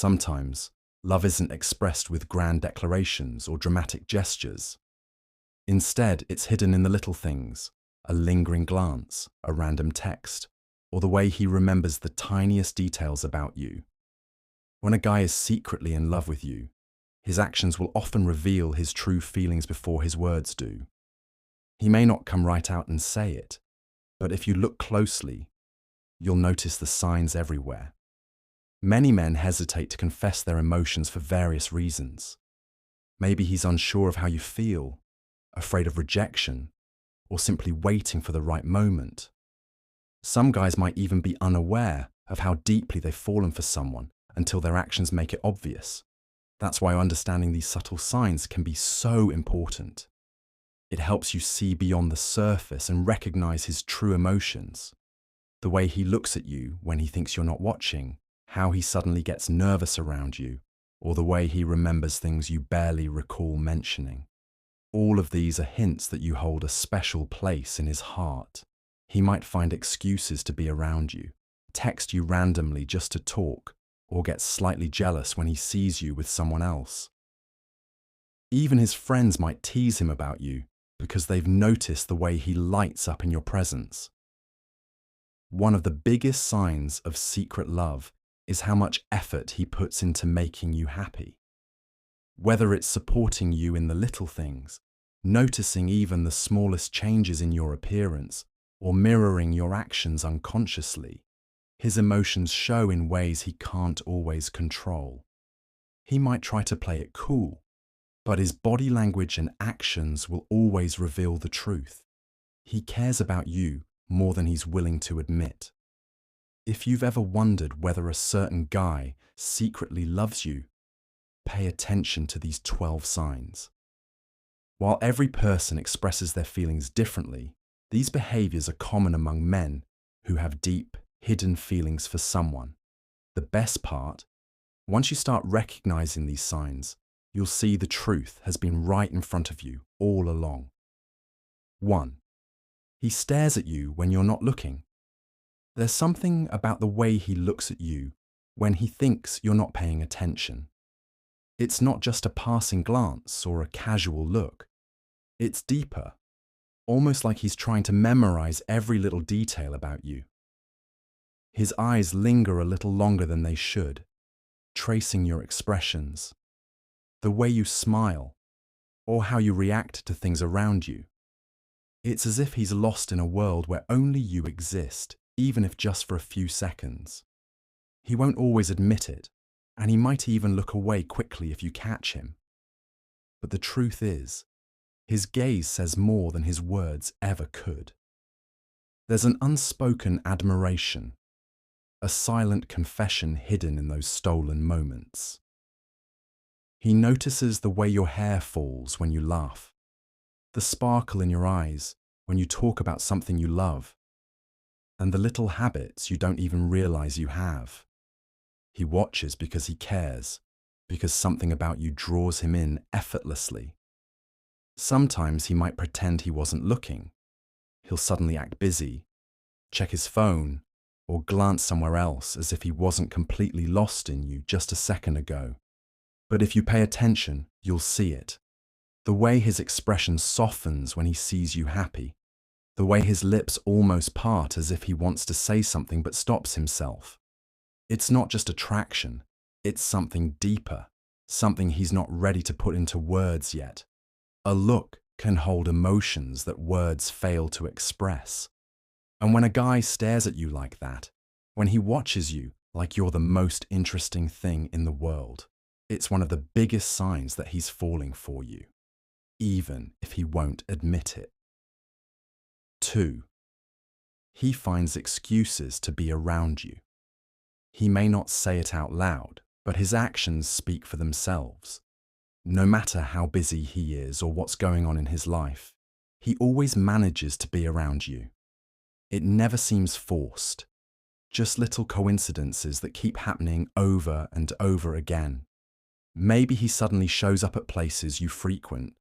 Sometimes, love isn't expressed with grand declarations or dramatic gestures. Instead, it's hidden in the little things, a lingering glance, a random text, or the way he remembers the tiniest details about you. When a guy is secretly in love with you, his actions will often reveal his true feelings before his words do. He may not come right out and say it, but if you look closely, you'll notice the signs everywhere. Many men hesitate to confess their emotions for various reasons. Maybe he's unsure of how you feel, afraid of rejection, or simply waiting for the right moment. Some guys might even be unaware of how deeply they've fallen for someone until their actions make it obvious. That's why understanding these subtle signs can be so important. It helps you see beyond the surface and recognize his true emotions. The way he looks at you when he thinks you're not watching, how he suddenly gets nervous around you, or the way he remembers things you barely recall mentioning. All of these are hints that you hold a special place in his heart. He might find excuses to be around you, text you randomly just to talk, or get slightly jealous when he sees you with someone else. Even his friends might tease him about you because they've noticed the way he lights up in your presence. One of the biggest signs of secret love is how much effort he puts into making you happy. Whether it's supporting you in the little things, noticing even the smallest changes in your appearance, or mirroring your actions unconsciously, his emotions show in ways he can't always control. He might try to play it cool, but his body language and actions will always reveal the truth. He cares about you more than he's willing to admit. If you've ever wondered whether a certain guy secretly loves you, pay attention to these 12 signs. While every person expresses their feelings differently, these behaviors are common among men who have deep, hidden feelings for someone. The best part, once you start recognizing these signs, you'll see the truth has been right in front of you all along. 1. He stares at you when you're not looking. There's something about the way he looks at you when he thinks you're not paying attention. It's not just a passing glance or a casual look. It's deeper, almost like he's trying to memorize every little detail about you. His eyes linger a little longer than they should, tracing your expressions, the way you smile, or how you react to things around you. It's as if he's lost in a world where only you exist, even if just for a few seconds. He won't always admit it, and he might even look away quickly if you catch him. But the truth is, his gaze says more than his words ever could. There's an unspoken admiration, a silent confession hidden in those stolen moments. He notices the way your hair falls when you laugh, the sparkle in your eyes when you talk about something you love, and the little habits you don't even realize you have. He watches because he cares, because something about you draws him in effortlessly. Sometimes he might pretend he wasn't looking. He'll suddenly act busy, check his phone, or glance somewhere else as if he wasn't completely lost in you just a second ago. But if you pay attention, you'll see it. The way his expression softens when he sees you happy. The way his lips almost part as if he wants to say something but stops himself. It's not just attraction, it's something deeper, something he's not ready to put into words yet. A look can hold emotions that words fail to express. And when a guy stares at you like that, when he watches you like you're the most interesting thing in the world, it's one of the biggest signs that he's falling for you, even if he won't admit it. 2. He finds excuses to be around you. He may not say it out loud, but his actions speak for themselves. No matter how busy he is or what's going on in his life, he always manages to be around you. It never seems forced, just little coincidences that keep happening over and over again. Maybe he suddenly shows up at places you frequent,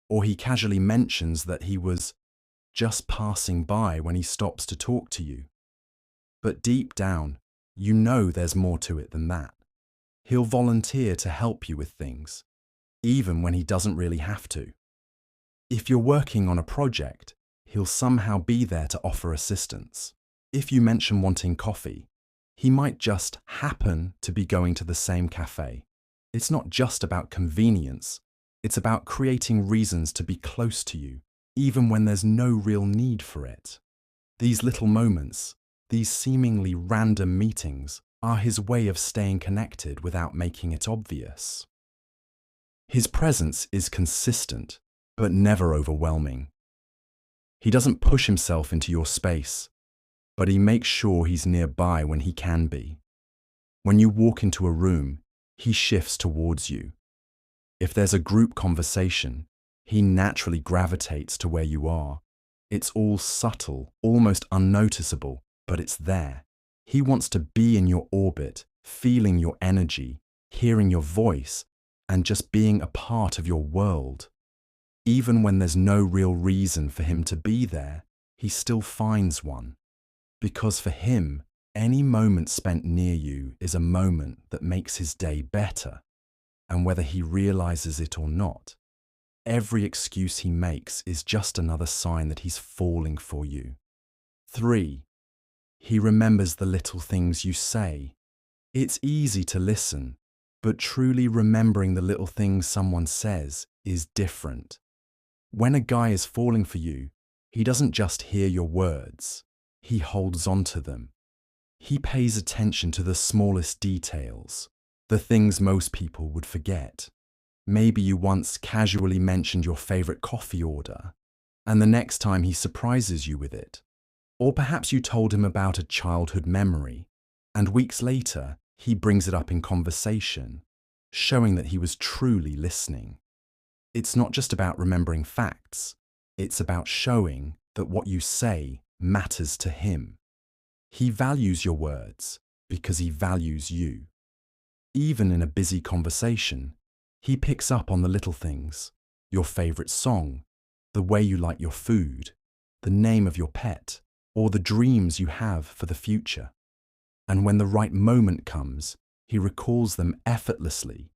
or he casually mentions that he was just passing by when he stops to talk to you. But deep down, you know there's more to it than that. He'll volunteer to help you with things, even when he doesn't really have to. If you're working on a project, he'll somehow be there to offer assistance. If you mention wanting coffee, he might just happen to be going to the same cafe. It's not just about convenience, it's about creating reasons to be close to you, even when there's no real need for it. These little moments, these seemingly random meetings, are his way of staying connected without making it obvious. His presence is consistent, but never overwhelming. He doesn't push himself into your space, but he makes sure he's nearby when he can be. When you walk into a room, he shifts towards you. If there's a group conversation, he naturally gravitates to where you are. It's all subtle, almost unnoticeable, but it's there. He wants to be in your orbit, feeling your energy, hearing your voice, and just being a part of your world. Even when there's no real reason for him to be there, he still finds one. Because for him, any moment spent near you is a moment that makes his day better. And whether he realizes it or not, every excuse he makes is just another sign that he's falling for you. 3. He remembers the little things you say. It's easy to listen, but truly remembering the little things someone says is different. When a guy is falling for you, he doesn't just hear your words, he holds on to them. He pays attention to the smallest details, the things most people would forget. Maybe you once casually mentioned your favorite coffee order, and the next time he surprises you with it. Or perhaps you told him about a childhood memory, and weeks later, he brings it up in conversation, showing that he was truly listening. It's not just about remembering facts, it's about showing that what you say matters to him. He values your words because he values you. Even in a busy conversation, he picks up on the little things, your favorite song, the way you like your food, the name of your pet, or the dreams you have for the future. And when the right moment comes, he recalls them effortlessly,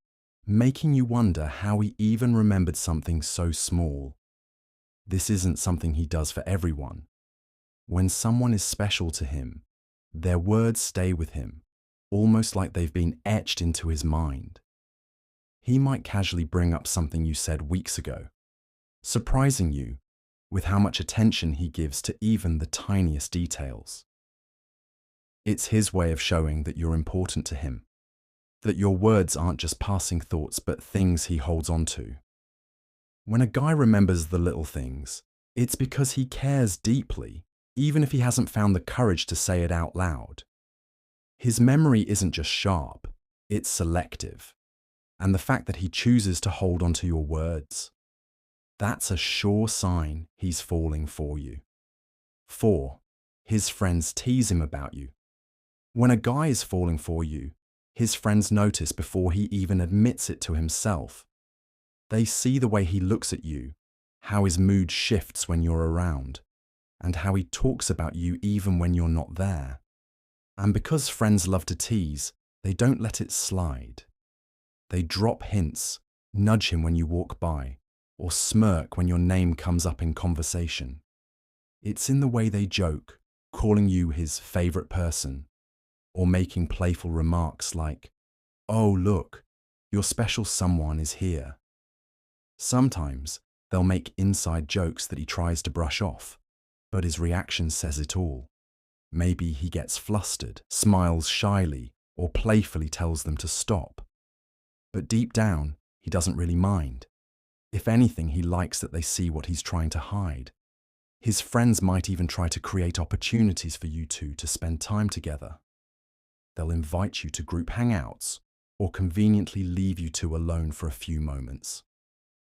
making you wonder how he even remembered something so small. This isn't something he does for everyone. When someone is special to him, their words stay with him, almost like they've been etched into his mind. He might casually bring up something you said weeks ago, surprising you with how much attention he gives to even the tiniest details. It's his way of showing that you're important to him, that your words aren't just passing thoughts but things he holds on to. When a guy remembers the little things, it's because he cares deeply, even if he hasn't found the courage to say it out loud. His memory isn't just sharp, it's selective. And the fact that he chooses to hold on to your words, that's a sure sign he's falling for you. 4. His friends tease him about you. When a guy is falling for you, his friends notice before he even admits it to himself. They see the way he looks at you, how his mood shifts when you're around, and how he talks about you even when you're not there. And because friends love to tease, they don't let it slide. They drop hints, nudge him when you walk by, or smirk when your name comes up in conversation. It's in the way they joke, calling you his favorite person, or making playful remarks like, "Oh, look, your special someone is here." Sometimes they'll make inside jokes that he tries to brush off, but his reaction says it all. Maybe he gets flustered, smiles shyly, or playfully tells them to stop. But deep down, he doesn't really mind. If anything, he likes that they see what he's trying to hide. His friends might even try to create opportunities for you two to spend time together. They'll invite you to group hangouts, or conveniently leave you two alone for a few moments.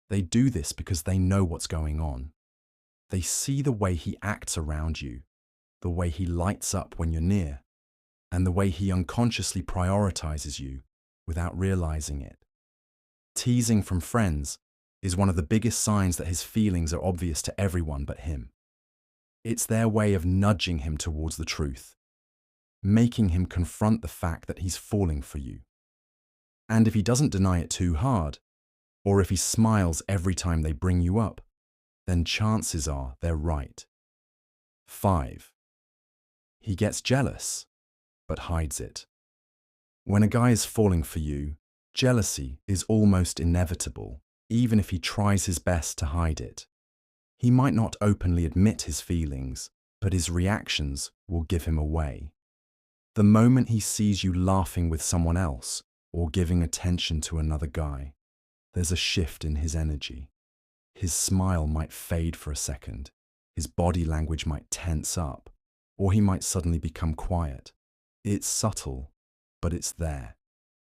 They do this because they know what's going on. They see the way he acts around you, the way he lights up when you're near, and the way he unconsciously prioritizes you without realizing it. Teasing from friends is one of the biggest signs that his feelings are obvious to everyone but him. It's their way of nudging him towards the truth, making him confront the fact that he's falling for you. And if he doesn't deny it too hard, or if he smiles every time they bring you up, then chances are they're right. 5. He gets jealous, but hides it. When a guy is falling for you, jealousy is almost inevitable, even if he tries his best to hide it. He might not openly admit his feelings, but his reactions will give him away. The moment he sees you laughing with someone else or giving attention to another guy, there's a shift in his energy. His smile might fade for a second, his body language might tense up, or he might suddenly become quiet. It's subtle, but it's there.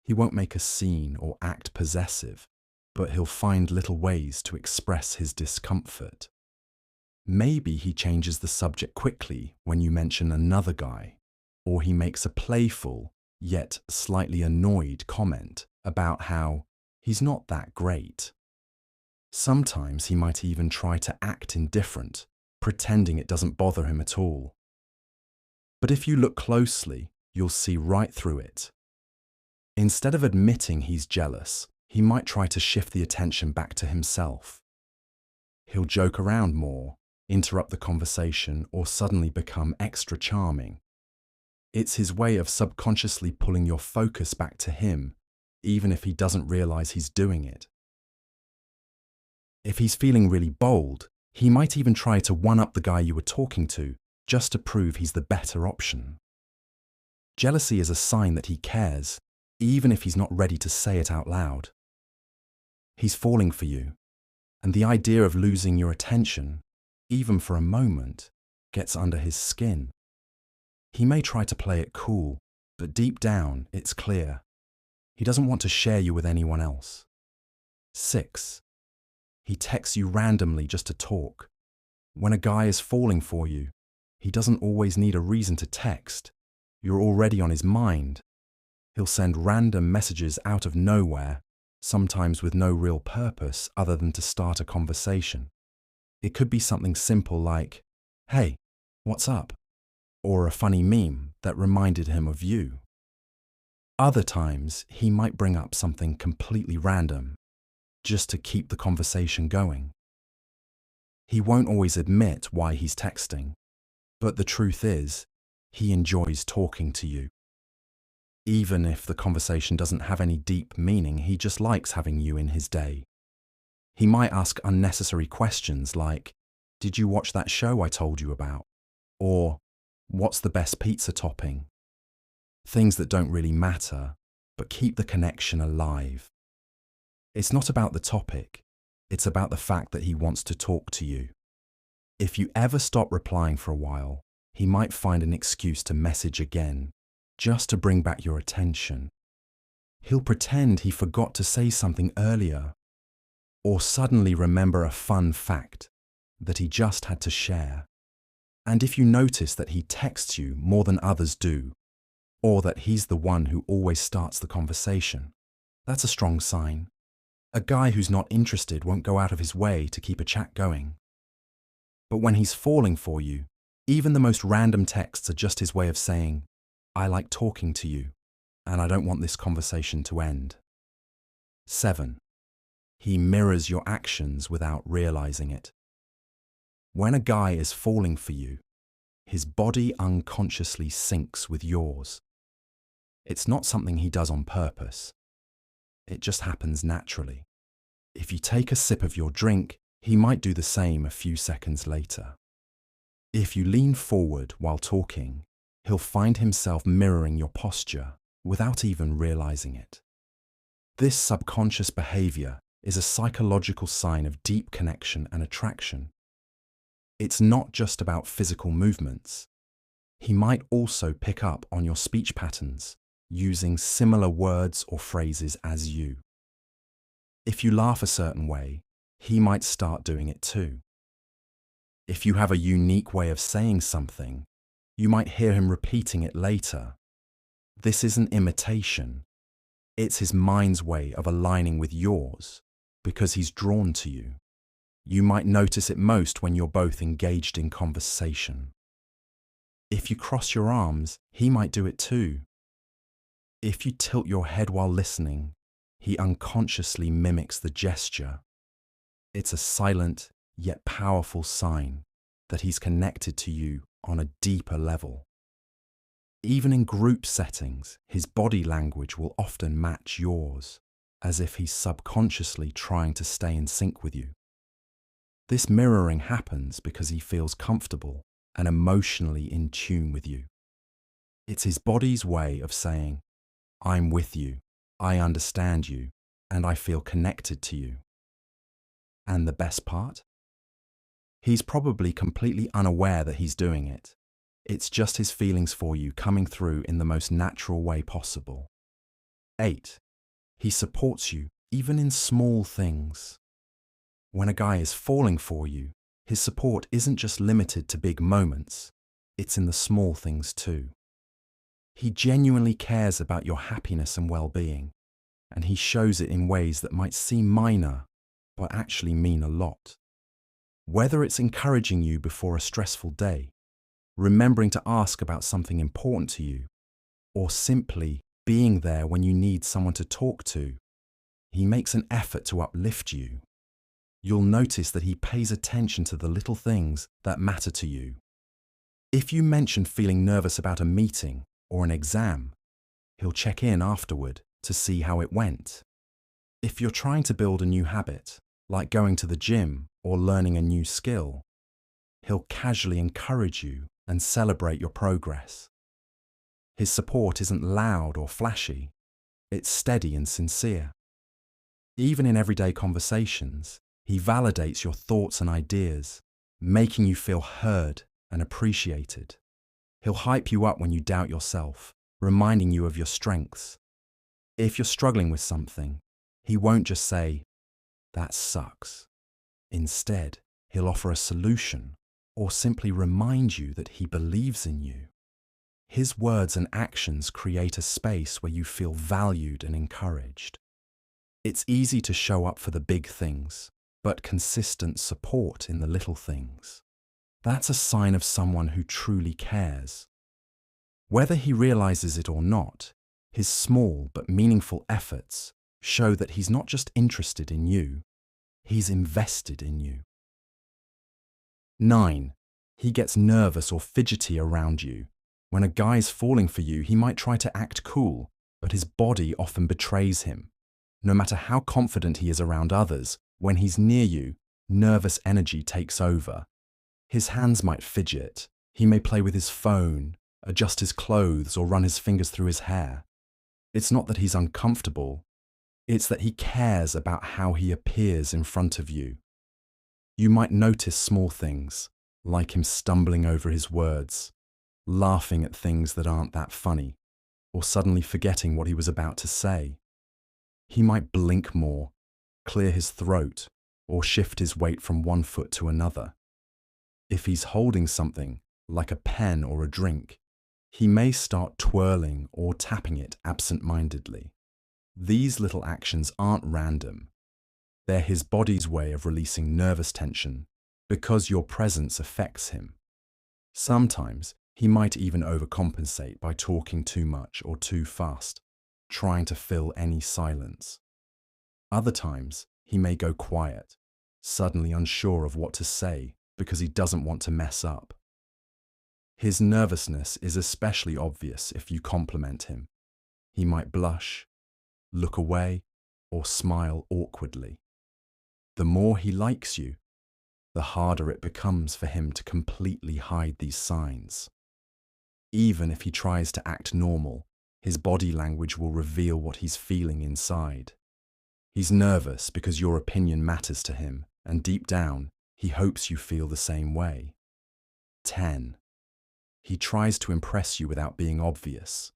He won't make a scene or act possessive, but he'll find little ways to express his discomfort. Maybe he changes the subject quickly when you mention another guy, or he makes a playful, yet slightly annoyed comment about how he's not that great. Sometimes he might even try to act indifferent, pretending it doesn't bother him at all. But if you look closely, you'll see right through it. Instead of admitting he's jealous, he might try to shift the attention back to himself. He'll joke around more, interrupt the conversation, or suddenly become extra charming. It's his way of subconsciously pulling your focus back to him, even if he doesn't realize he's doing it. If he's feeling really bold, he might even try to one-up the guy you were talking to, just to prove he's the better option. Jealousy is a sign that he cares, even if he's not ready to say it out loud. He's falling for you, and the idea of losing your attention, even for a moment, gets under his skin. He may try to play it cool, but deep down, it's clear. He doesn't want to share you with anyone else. 6. He texts you randomly just to talk. When a guy is falling for you, he doesn't always need a reason to text. You're already on his mind. He'll send random messages out of nowhere, sometimes with no real purpose other than to start a conversation. It could be something simple like, "Hey, what's up?" or a funny meme that reminded him of you. Other times, he might bring up something completely random, just to keep the conversation going. He won't always admit why he's texting, but the truth is, he enjoys talking to you. Even if the conversation doesn't have any deep meaning, he just likes having you in his day. He might ask unnecessary questions like, "Did you watch that show I told you about?" Or, "What's the best pizza topping?" Things that don't really matter, but keep the connection alive. It's not about the topic, it's about the fact that he wants to talk to you. If you ever stop replying for a while, he might find an excuse to message again, just to bring back your attention. He'll pretend he forgot to say something earlier, or suddenly remember a fun fact that he just had to share. And if you notice that he texts you more than others do, or that he's the one who always starts the conversation, that's a strong sign. A guy who's not interested won't go out of his way to keep a chat going. But when he's falling for you, even the most random texts are just his way of saying, "I like talking to you, and I don't want this conversation to end." 7. He mirrors your actions without realizing it. When a guy is falling for you, his body unconsciously syncs with yours. It's not something he does on purpose. It just happens naturally. If you take a sip of your drink, he might do the same a few seconds later. If you lean forward while talking, he'll find himself mirroring your posture without even realizing it. This subconscious behavior is a psychological sign of deep connection and attraction. It's not just about physical movements. He might also pick up on your speech patterns, using similar words or phrases as you. If you laugh a certain way, he might start doing it too. If you have a unique way of saying something, you might hear him repeating it later. This isn't imitation. It's his mind's way of aligning with yours, because he's drawn to you. You might notice it most when you're both engaged in conversation. If you cross your arms, he might do it too. If you tilt your head while listening, he unconsciously mimics the gesture. It's a silent yet powerful sign that he's connected to you on a deeper level. Even in group settings, his body language will often match yours, as if he's subconsciously trying to stay in sync with you. This mirroring happens because he feels comfortable and emotionally in tune with you. It's his body's way of saying, "I'm with you, I understand you, and I feel connected to you." And the best part? He's probably completely unaware that he's doing it. It's just his feelings for you coming through in the most natural way possible. 8. He supports you even in small things. When a guy is falling for you, his support isn't just limited to big moments, it's in the small things too. He genuinely cares about your happiness and well-being, and he shows it in ways that might seem minor, but actually mean a lot. Whether it's encouraging you before a stressful day, remembering to ask about something important to you, or simply being there when you need someone to talk to, he makes an effort to uplift you. You'll notice that he pays attention to the little things that matter to you. If you mention feeling nervous about a meeting or an exam, he'll check in afterward to see how it went. If you're trying to build a new habit, like going to the gym or learning a new skill, he'll casually encourage you and celebrate your progress. His support isn't loud or flashy, it's steady and sincere. Even in everyday conversations, he validates your thoughts and ideas, making you feel heard and appreciated. He'll hype you up when you doubt yourself, reminding you of your strengths. If you're struggling with something, he won't just say, "That sucks." Instead, he'll offer a solution or simply remind you that he believes in you. His words and actions create a space where you feel valued and encouraged. It's easy to show up for the big things, but consistent support in the little things. That's a sign of someone who truly cares. Whether he realizes it or not, his small but meaningful efforts show that he's not just interested in you, he's invested in you. 9. He gets nervous or fidgety around you. When a guy's falling for you, he might try to act cool, but his body often betrays him. No matter how confident he is around others, when he's near you, nervous energy takes over. His hands might fidget, he may play with his phone, adjust his clothes, or run his fingers through his hair. It's not that he's uncomfortable, it's that he cares about how he appears in front of you. You might notice small things, like him stumbling over his words, laughing at things that aren't that funny, or suddenly forgetting what he was about to say. He might blink more, clear his throat, or shift his weight from one foot to another. If he's holding something, like a pen or a drink, he may start twirling or tapping it absent-mindedly. These little actions aren't random. They're his body's way of releasing nervous tension because your presence affects him. Sometimes he might even overcompensate by talking too much or too fast, trying to fill any silence. Other times, he may go quiet, suddenly unsure of what to say because he doesn't want to mess up. His nervousness is especially obvious if you compliment him. He might blush, look away, or smile awkwardly. The more he likes you, the harder it becomes for him to completely hide these signs. Even if he tries to act normal, his body language will reveal what he's feeling inside. He's nervous because your opinion matters to him, and deep down, he hopes you feel the same way. 10. He tries to impress you without being obvious.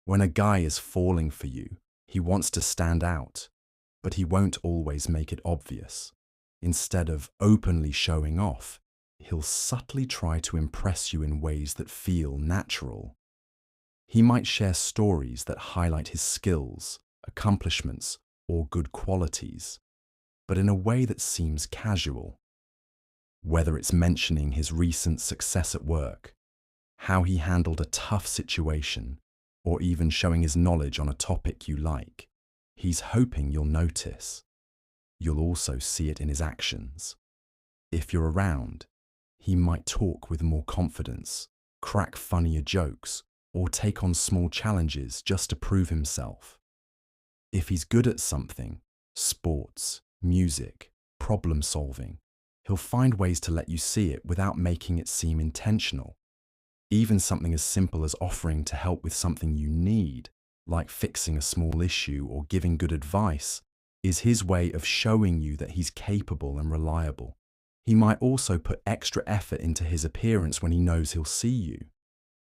When a guy is falling for you, he wants to stand out, but he won't always make it obvious. Instead of openly showing off, he'll subtly try to impress you in ways that feel natural. He might share stories that highlight his skills, accomplishments, or good qualities, but in a way that seems casual. Whether it's mentioning his recent success at work, how he handled a tough situation, or even showing his knowledge on a topic you like, He's hoping you'll notice. You'll also see it in his actions. If you're around, he might talk with more confidence, crack funnier jokes, or take on small challenges just to prove himself. If he's good at something, sports, music, problem solving, he'll find ways to let you see it without making it seem intentional. Even something as simple as offering to help with something you need, like fixing a small issue or giving good advice, is his way of showing you that he's capable and reliable. He might also put extra effort into his appearance when he knows he'll see you.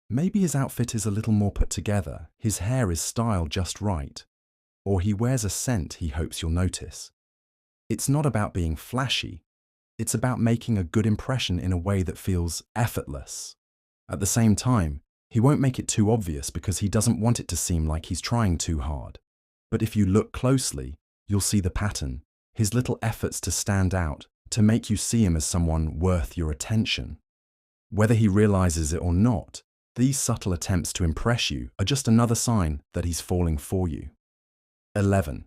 Maybe his outfit is a little more put together, his hair is styled just right, or he wears a scent he hopes you'll notice. It's not about being flashy, it's about making a good impression in a way that feels effortless. At the same time, he won't make it too obvious because he doesn't want it to seem like he's trying too hard. But if you look closely, you'll see the pattern, his little efforts to stand out, to make you see him as someone worth your attention. Whether he realizes it or not, these subtle attempts to impress you are just another sign that he's falling for you. 11.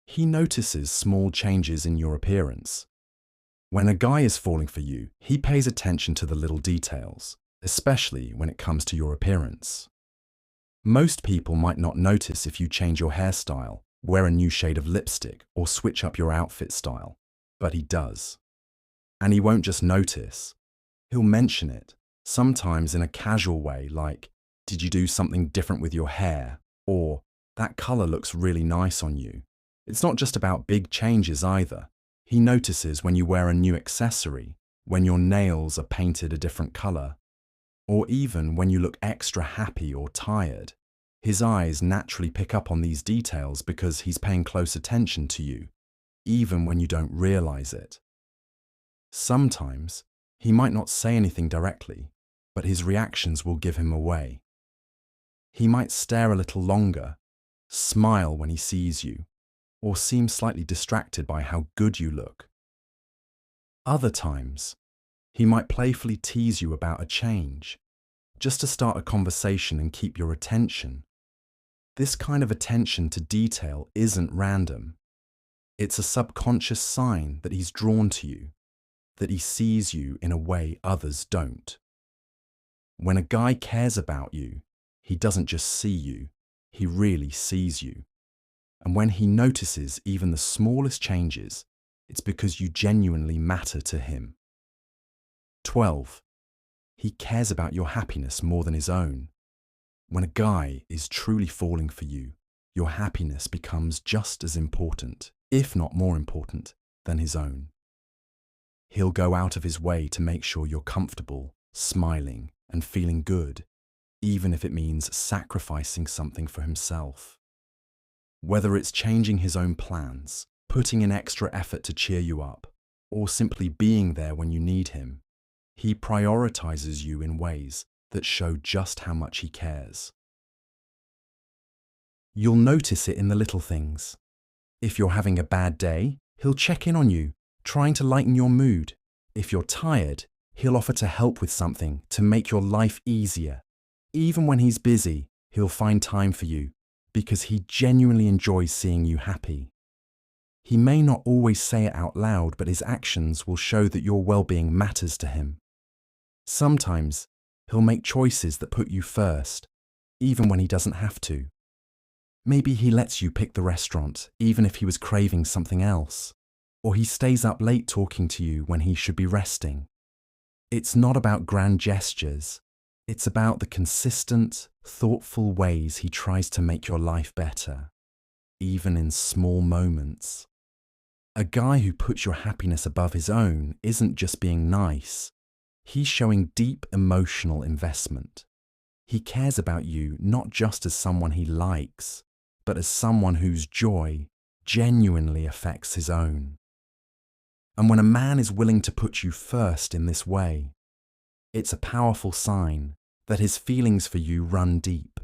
He notices small changes in your appearance. When a guy is falling for you, he pays attention to the little details, especially when it comes to your appearance. Most people might not notice if you change your hairstyle, wear a new shade of lipstick, or switch up your outfit style, but he does. And he won't just notice, he'll mention it, sometimes in a casual way like, "Did you do something different with your hair?" or "That color looks really nice on you." It's not just about big changes either. He notices when you wear a new accessory, when your nails are painted a different color, or even when you look extra happy or tired. His eyes naturally pick up on these details because he's paying close attention to you, even when you don't realize it. Sometimes, he might not say anything directly, but his reactions will give him away. He might stare a little longer, smile when he sees you, or seem slightly distracted by how good you look. Other times, he might playfully tease you about a change, just to start a conversation and keep your attention. This kind of attention to detail isn't random. It's a subconscious sign that he's drawn to you, that he sees you in a way others don't. When a guy cares about you, he doesn't just see you, he really sees you. And when he notices even the smallest changes, it's because you genuinely matter to him. 12. He cares about your happiness more than his own. When a guy is truly falling for you, your happiness becomes just as important, if not more important, than his own. He'll go out of his way to make sure you're comfortable, smiling, and feeling good, even if it means sacrificing something for himself. Whether it's changing his own plans, putting in extra effort to cheer you up, or simply being there when you need him, he prioritizes you in ways that show just how much he cares. You'll notice it in the little things. If you're having a bad day, he'll check in on you, trying to lighten your mood. If you're tired, he'll offer to help with something to make your life easier. Even when he's busy, he'll find time for you because he genuinely enjoys seeing you happy. He may not always say it out loud, but his actions will show that your well-being matters to him. Sometimes, he'll make choices that put you first, even when he doesn't have to. Maybe he lets you pick the restaurant, even if he was craving something else. Or he stays up late talking to you when he should be resting. It's not about grand gestures. It's about the consistent, thoughtful ways he tries to make your life better, even in small moments. A guy who puts your happiness above his own isn't just being nice. He's showing deep emotional investment. He cares about you not just as someone he likes, but as someone whose joy genuinely affects his own. And when a man is willing to put you first in this way, it's a powerful sign that his feelings for you run deep.